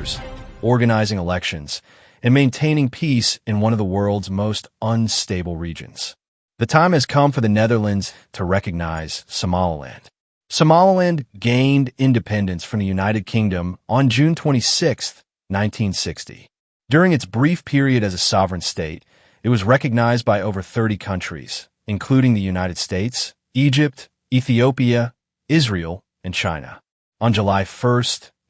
years, organizing elections, and maintaining peace in one of the world's most unstable regions. The time has come for the Netherlands to recognize Somaliland. Somaliland gained independence from the United Kingdom on June 26, 1960. During its brief period as a sovereign state, it was recognized by over 30 countries, including the United States, Egypt, Ethiopia, Israel, and China. On July 1,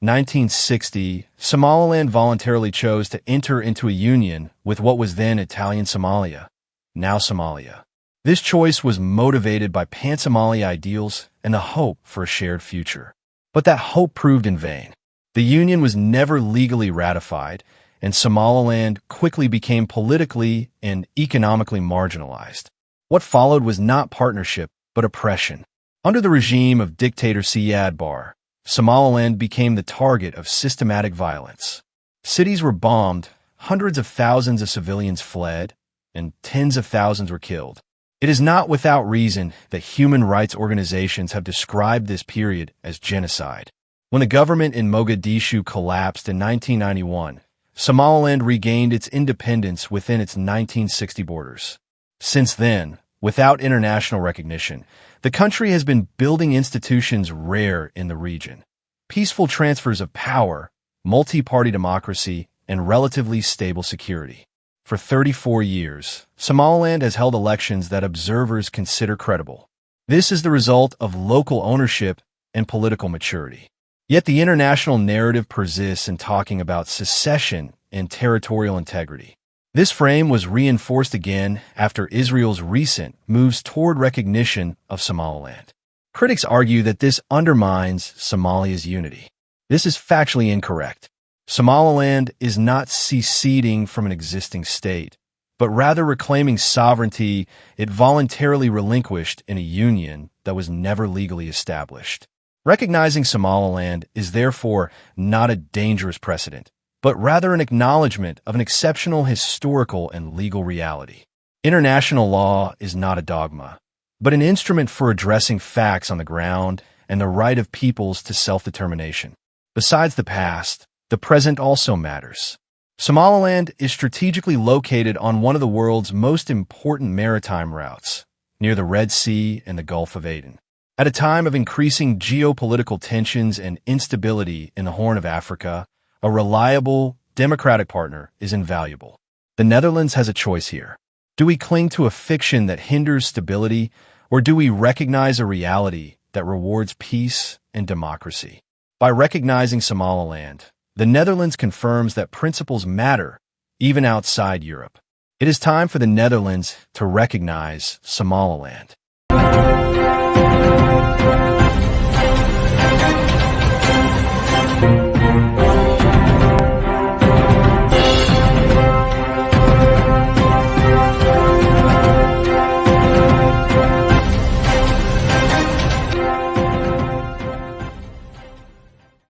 1960, Somaliland voluntarily chose to enter into a union with what was then Italian Somalia, now Somalia. This choice was motivated by pan-Somali ideals and the hope for a shared future. But that hope proved in vain. The union was never legally ratified, and Somaliland quickly became politically and economically marginalized. What followed was not partnership, but oppression. Under the regime of dictator Siad Barre, Somaliland became the target of systematic violence. Cities were bombed, hundreds of thousands of civilians fled, and tens of thousands were killed. It is not without reason that human rights organizations have described this period as genocide. When the government in Mogadishu collapsed in 1991, Somaliland regained its independence within its 1960 borders. Since then, without international recognition, the country has been building institutions rare in the region. Peaceful transfers of power, multi-party democracy, and relatively stable security. For 34 years, Somaliland has held elections that observers consider credible. This is the result of local ownership and political maturity. Yet the international narrative persists in talking about secession and territorial integrity. This frame was reinforced again after Israel's recent moves toward recognition of Somaliland. Critics argue that this undermines Somalia's unity. This is factually incorrect. Somaliland is not seceding from an existing state, but rather reclaiming sovereignty it voluntarily relinquished in a union that was never legally established. Recognizing Somaliland is therefore not a dangerous precedent, but rather an acknowledgement of an exceptional historical and legal reality. International law is not a dogma, but an instrument for addressing facts on the ground and the right of peoples to self-determination. Besides the past, the present also matters. Somaliland is strategically located on one of the world's most important maritime routes, near the Red Sea and the Gulf of Aden. At a time of increasing geopolitical tensions and instability in the Horn of Africa, a reliable, democratic partner is invaluable. The Netherlands has a choice here. Do we cling to a fiction that hinders stability, or do we recognize a reality that rewards peace and democracy? By recognizing Somaliland, the Netherlands confirms that principles matter, even outside Europe. It is time for the Netherlands to recognize Somaliland.